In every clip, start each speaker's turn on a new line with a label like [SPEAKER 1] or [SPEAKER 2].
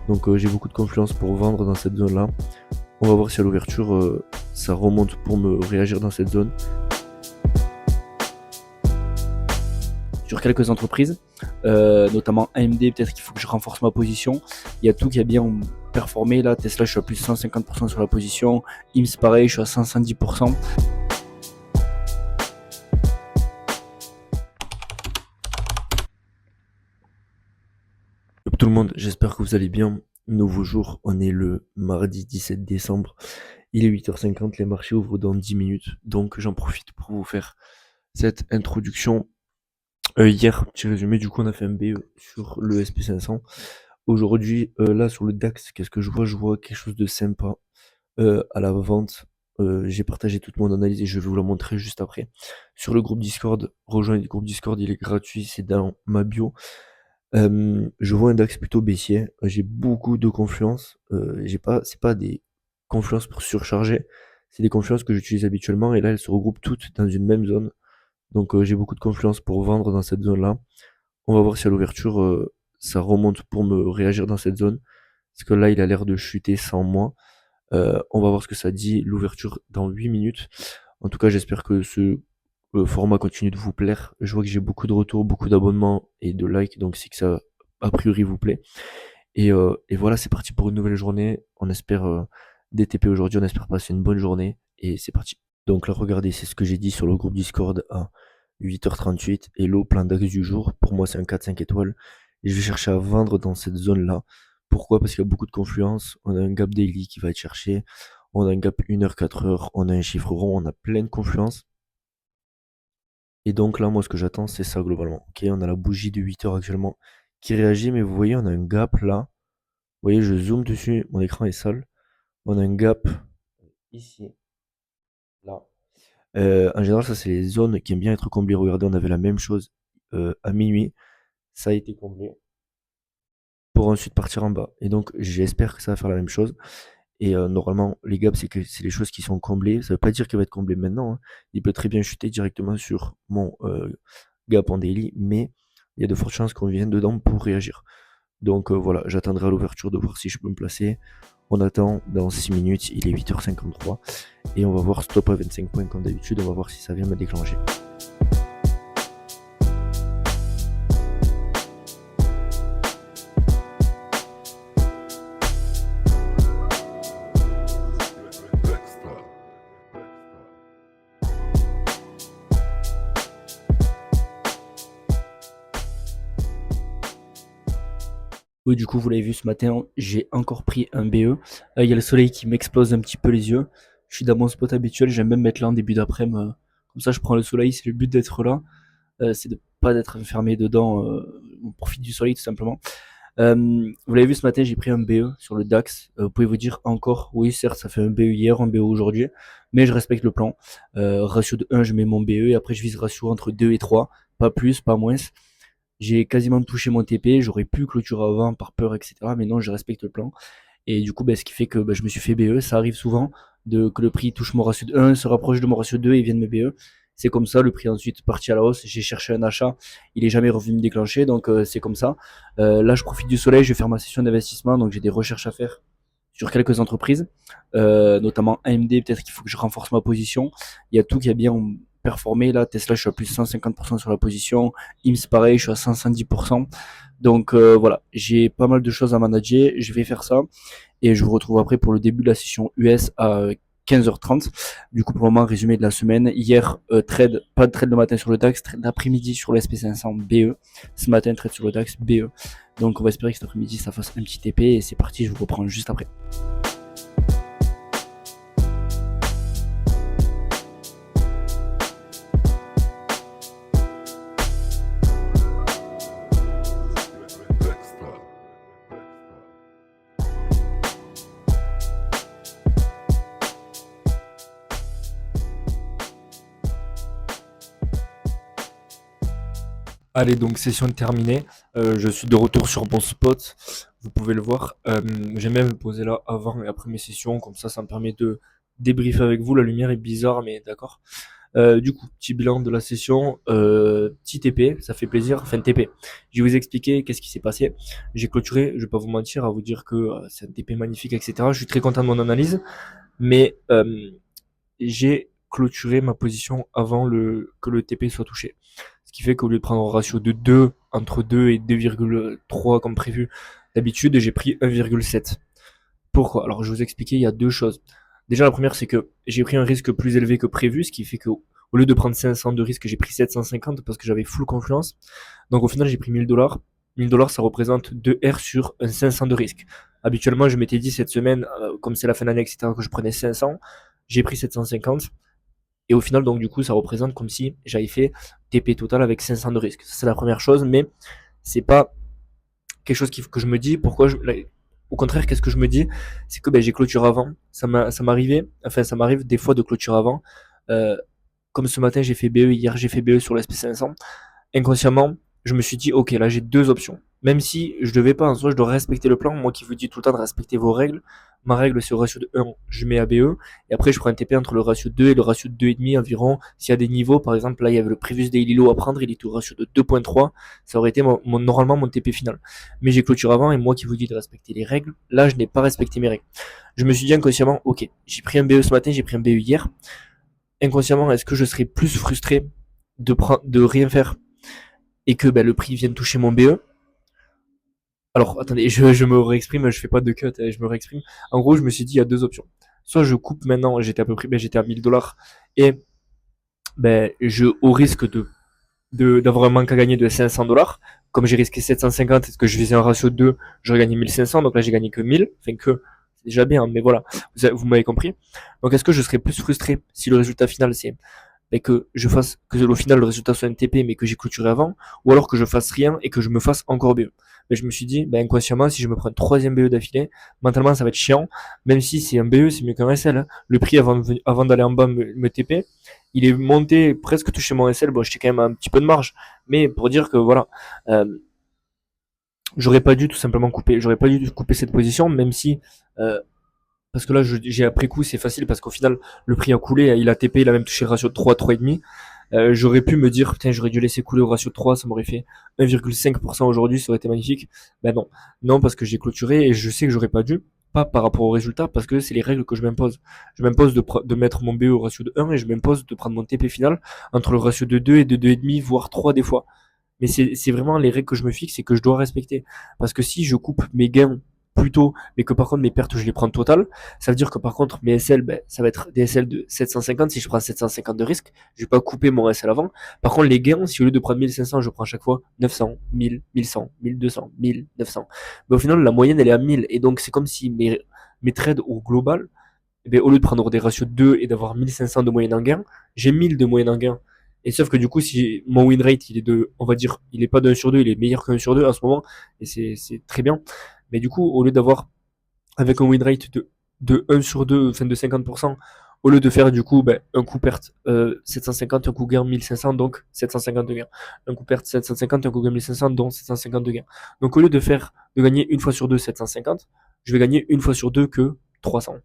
[SPEAKER 1] Donc j'ai beaucoup de confiance pour vendre dans cette zone-là. On va voir si à l'ouverture ça remonte pour me réagir dans cette zone.
[SPEAKER 2] Sur quelques entreprises, notamment AMD, peut-être qu'il faut que je renforce ma position. Il y a tout qui a bien performé. Là, Tesla, je suis à plus de 150% sur la position. IMS, pareil, je suis à 110%.
[SPEAKER 1] Hello tout le monde, j'espère que vous allez bien. Nouveau jour, on est le mardi 17 décembre. Il est 8h50, les marchés ouvrent dans 10 minutes. Donc j'en profite pour vous faire cette introduction. Hier, petit résumé, du coup on a fait un BE sur le SP500. Aujourd'hui, là sur le DAX, qu'est-ce que je vois? Je vois quelque chose de sympa à la vente. J'ai partagé toute mon analyse et je vais vous la montrer juste après. Sur le groupe Discord, rejoignez le groupe Discord, il est gratuit, c'est dans ma bio. Je vois un DAX plutôt baissier. J'ai beaucoup de confiance. C'est pas des confiances pour surcharger, c'est des confiances que j'utilise habituellement et là elles se regroupent toutes dans une même zone. Donc j'ai beaucoup de confiance pour vendre dans cette zone-là. On va voir si à l'ouverture ça remonte pour me réagir dans cette zone. Parce que là il a l'air de chuter sans moi. On va voir ce que ça dit l'ouverture dans 8 minutes. En tout cas j'espère que ce format continue de vous plaire. Je vois que j'ai beaucoup de retours, beaucoup d'abonnements et de likes, donc c'est que ça a priori vous plaît. Et voilà, c'est parti pour une nouvelle journée. On espère DTP aujourd'hui, on espère passer une bonne journée et c'est parti. Donc là, regardez, c'est ce que j'ai dit sur le groupe Discord à 8h38. Hello, plein d'axes du jour. Pour moi, c'est un 4-5 étoiles. Et je vais chercher à vendre dans cette zone-là. Pourquoi? Parce qu'il y a beaucoup de confluence. On a un gap daily qui va être cherché. On a un gap 1h, 4h. On a un chiffre rond. On a plein de confluence. Et donc là, moi, ce que j'attends, c'est ça globalement. Ok, on a la bougie de 8h actuellement qui réagit, mais vous voyez, on a un gap là. Vous voyez, je zoome dessus, mon écran est sale. On a un gap ici, là. En général, ça, c'est les zones qui aiment bien être comblées. Regardez, on avait la même chose à minuit. Ça a été comblé pour ensuite partir en bas. Et donc, j'espère que ça va faire la même chose. Et normalement, les gaps, c'est que c'est les choses qui sont comblées. Ça veut pas dire qu'elle va être comblée maintenant, hein. Il peut très bien chuter directement sur mon gap en daily, mais il y a de fortes chances qu'on vienne dedans pour réagir. Donc voilà, j'attendrai à l'ouverture de voir si je peux me placer. On attend dans 6 minutes, il est 8h53 et on va voir stop à 25 points comme d'habitude, on va voir si ça vient me déclencher.
[SPEAKER 2] Oui, du coup, vous l'avez vu ce matin, j'ai encore pris un BE. Il y a le soleil qui m'explose un petit peu les yeux. Je suis dans mon spot habituel, j'aime même mettre là en début d'après-midi. Comme ça, je prends le soleil, c'est le but d'être là. C'est de pas d'être enfermé dedans. On profite du soleil tout simplement. Vous l'avez vu ce matin, j'ai pris un BE sur le DAX. Vous pouvez vous dire encore, oui, certes, ça fait un BE hier, un BE aujourd'hui, mais je respecte le plan. Ratio de 1, je mets mon BE et après je vise ratio entre 2 et 3, pas plus, pas moins. J'ai quasiment touché mon TP, j'aurais pu clôturer avant par peur, etc. Mais non, je respecte le plan. Et du coup, ce qui fait que je me suis fait BE. Ça arrive souvent que le prix touche mon ratio de 1, se rapproche de mon ratio de 2 et vienne me BE. C'est comme ça, le prix ensuite parti à la hausse. J'ai cherché un achat, il est jamais revenu me déclencher, donc c'est comme ça. Là, je profite du soleil, je vais faire ma session d'investissement, donc j'ai des recherches à faire sur quelques entreprises, notamment AMD, peut-être qu'il faut que je renforce ma position. Il y a tout qui a bien performé. Là, Tesla, je suis à plus de 150% sur la position. IMS, pareil, je suis à 110%. Donc voilà, j'ai pas mal de choses à manager. Je vais faire ça. Et je vous retrouve après pour le début de la session US à 15h30. Du coup, pour le moment, résumé de la semaine. Hier, pas de trade le matin sur le DAX, trade l'après-midi sur le SP500 BE. Ce matin, trade sur le DAX BE. Donc, on va espérer que cet après-midi, ça fasse un petit TP. Et c'est parti, je vous reprends juste après. Allez, donc session terminée. Je suis de retour sur mon spot. Vous pouvez le voir. J'aime bien me poser là avant et après mes sessions. Comme ça me permet de débriefer avec vous. La lumière est bizarre, mais d'accord. Du coup, petit bilan de la session, petit TP, ça fait plaisir, enfin TP. Je vais vous expliquer qu'est-ce qui s'est passé. J'ai clôturé, je vais pas vous mentir, à vous dire que c'est un TP magnifique, etc. Je suis très content de mon analyse, mais j'ai clôturé ma position avant que le TP soit touché. Ce qui fait qu'au lieu de prendre un ratio de 2, entre 2 et 2,3 comme prévu d'habitude, j'ai pris 1,7. Pourquoi? Alors je vais vous expliquer, il y a deux choses. Déjà la première c'est que j'ai pris un risque plus élevé que prévu, ce qui fait que au lieu de prendre 500 de risque, j'ai pris 750 parce que j'avais full confiance. Donc au final j'ai pris 1000 $. 1000 $ ça représente 2 R sur un 500 de risque. Habituellement je m'étais dit cette semaine, comme c'est la fin d'année, etc., que je prenais 500, j'ai pris 750. Et au final donc du coup ça représente comme si j'avais fait TP total avec 500 de risque. Ça, c'est la première chose, mais c'est pas quelque chose que je me dis. Au contraire, qu'est-ce que je me dis? C'est que ben, j'ai clôturé avant. Ça m'arrivait, enfin, ça m'arrive des fois de clôturer avant. Euh, Comme ce matin, j'ai fait BE, hier, j'ai fait BE sur l'SP500. Inconsciemment, je me suis dit, ok, là, j'ai deux options. Même si je devais pas, en soi, je dois respecter le plan. Moi qui vous dis tout le temps de respecter vos règles. Ma règle, c'est au ratio de 1, je mets ABE. Et après, je prends un TP entre le ratio de 2 et le ratio de 2,5 environ. S'il y a des niveaux, par exemple, là, il y avait le Previous Daily Low à prendre, il était au ratio de 2,3. Ça aurait été normalement mon TP final. Mais j'ai clôturé avant, et moi qui vous dis de respecter les règles, là, je n'ai pas respecté mes règles. Je me suis dit inconsciemment, ok, j'ai pris un BE ce matin, j'ai pris un BE hier. Inconsciemment, est-ce que je serais plus frustré de rien faire et que ben, le prix vienne toucher mon BE? Alors, attendez, je me réexprime, je fais pas de cut, je me réexprime. En gros, je me suis dit, il y a deux options. Soit je coupe maintenant, j'étais à peu près, ben, j'étais à 1000 $ et ben, au risque d'avoir un manque à gagner de 500 $, comme j'ai risqué 750 et que je faisais un ratio de 2, j'aurais gagné 1500, donc là j'ai gagné que 1000, enfin que, c'est déjà bien, mais voilà, vous m'avez compris. Donc est-ce que je serais plus frustré si le résultat final c'est et que je fasse, que au final le résultat soit un TP mais que j'ai clôturé avant, ou alors que je fasse rien et que je me fasse encore BE. Mais je me suis dit, ben, inconsciemment, si je me prends un troisième BE d'affilée, mentalement ça va être chiant, même si c'est un BE, c'est mieux qu'un SL. Hein. Le prix avant d'aller en bas me TP, il est monté presque touché mon SL, bon j'étais quand même un petit peu de marge, mais pour dire que voilà, euh, j'aurais pas dû tout simplement couper, j'aurais pas dû couper cette position, même si parce que là, j'ai après coup, c'est facile parce qu'au final, le prix a coulé, il a TP, il a même touché le ratio de 3, 3,5. J'aurais pu me dire, putain, j'aurais dû laisser couler au ratio de 3, ça m'aurait fait 1,5% aujourd'hui, ça aurait été magnifique. Ben non. Non, parce que j'ai clôturé et je sais que j'aurais pas dû. Pas par rapport au résultat, parce que c'est les règles que je m'impose. Je m'impose de mettre mon BE au ratio de 1 et je m'impose de prendre mon TP final entre le ratio de 2 et de 2,5, voire 3 des fois. Mais c'est vraiment les règles que je me fixe et que je dois respecter. Parce que si je coupe mes gains plus tôt, mais que par contre mes pertes je les prends total, ça veut dire que par contre mes SL, ben, ça va être des SL de 750. Si je prends 750 de risque, je vais pas couper mon SL avant. Par contre les gains, si au lieu de prendre 1500, je prends chaque fois 900, 1000, 1100, 1200, 1000, 900. Mais au final la moyenne elle est à 1000 et donc c'est comme si mes trades au global, ben, au lieu de prendre des ratios de 2 et d'avoir 1500 de moyenne en gain, j'ai 1000 de moyenne en gain. Et sauf que du coup, si mon win rate, il est de, on va dire, il est pas d'un sur deux, il est meilleur qu'un sur deux en ce moment, et c'est très bien. Mais du coup, au lieu d'avoir, avec un win rate de 1 sur 2, enfin de 50%, au lieu de faire du coup ben, un coup perte 750, un coup gain 1500, donc 750 de gain. Un coup perte 750, un coup gain 1500, donc 750 de gain. Donc au lieu de gagner une fois sur deux 750, je vais gagner une fois sur deux que 300.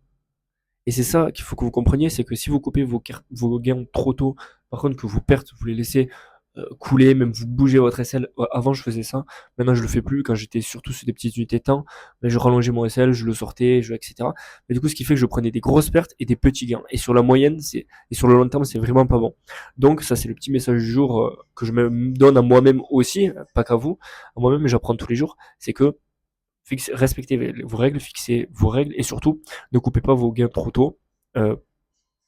[SPEAKER 2] Et c'est ça qu'il faut que vous compreniez, c'est que si vous coupez vos gains trop tôt, par contre que vos pertes, vous les laissez couler, même vous bougez votre SL. Avant je faisais ça, maintenant je le fais plus quand j'étais surtout sur des petites unités de temps, mais je rallongeais mon SL, je le sortais, etc. Mais du coup ce qui fait que je prenais des grosses pertes et des petits gains. Et sur la moyenne, et sur le long terme, c'est vraiment pas bon. Donc ça c'est le petit message du jour que je me donne à moi-même aussi, pas qu'à vous, à moi-même j'apprends tous les jours, c'est que respectez vos règles, fixez vos règles et surtout ne coupez pas vos gains trop tôt euh,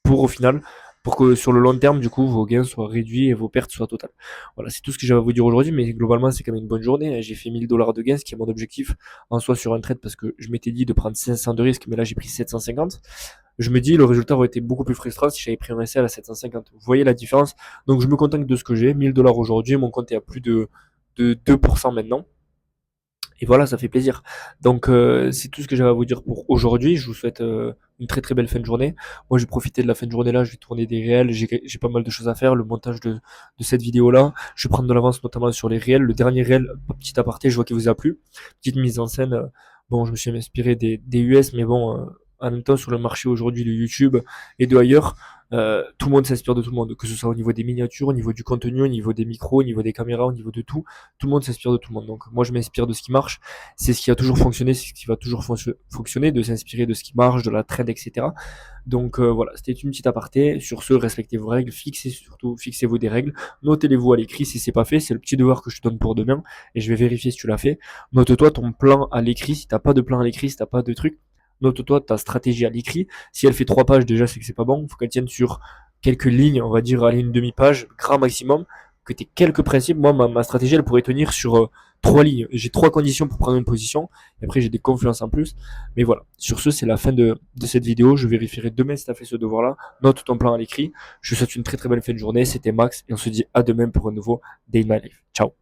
[SPEAKER 2] pour au final, pour que sur le long terme, du coup, vos gains soient réduits et vos pertes soient totales. Voilà, c'est tout ce que j'avais à vous dire aujourd'hui, mais globalement, c'est quand même une bonne journée. J'ai fait 1000 $ de gains, ce qui est mon objectif en soi sur un trade parce que je m'étais dit de prendre 500 de risque, mais là j'ai pris 750. Je me dis, le résultat aurait été beaucoup plus frustrant si j'avais pris un SL à 750. Vous voyez la différence? Donc je me contente de ce que j'ai, 1000 $ aujourd'hui, mon compte est à plus de 2% maintenant. Et voilà, ça fait plaisir. Donc c'est tout ce que j'avais à vous dire pour aujourd'hui. Je vous souhaite une très très belle fin de journée. Moi, j'ai profité de la fin de journée là, je vais tourner des réels, j'ai pas mal de choses à faire, le montage de cette vidéo là. Je vais prendre de l'avance notamment sur les réels. Le dernier réel, petit aparté, je vois qu'il vous a plu. Petite mise en scène. Bon, je me suis inspiré des US, mais bon, en même temps sur le marché aujourd'hui de YouTube et de ailleurs.
[SPEAKER 1] Tout le monde s'inspire de tout le monde, que ce soit au niveau des miniatures, au niveau du contenu, au niveau des micros, au niveau des caméras, au niveau de tout. Tout le monde s'inspire de tout le monde. Donc moi je m'inspire de ce qui marche. C'est ce qui a toujours fonctionné, c'est ce qui va toujours fonctionner, de s'inspirer de ce qui marche, de la trend, etc. Donc voilà, c'était une petite aparté. Sur ce, respectez vos règles, fixez-vous des règles, notez-les-vous à l'écrit si c'est pas fait. C'est le petit devoir que je te donne pour demain et je vais vérifier si tu l'as fait. Note-toi ton plan à l'écrit. Si t'as pas de plan à l'écrit, si t'as pas de truc, note-toi ta stratégie à l'écrit. Si elle fait 3 pages, déjà c'est que c'est pas bon. Faut qu'elle tienne sur quelques lignes, on va dire allez, une demi-page, grand maximum. Que tu aies quelques principes. Moi, ma stratégie, elle pourrait tenir sur 3 lignes. J'ai 3 conditions pour prendre une position. Et après, j'ai des confluences en plus. Mais voilà. Sur ce, c'est la fin de cette vidéo. Je vérifierai demain si tu as fait ce devoir-là. Note ton plan à l'écrit. Je te souhaite une très très belle fin de journée. C'était Max et on se dit à demain pour un nouveau Day in My Life. Ciao.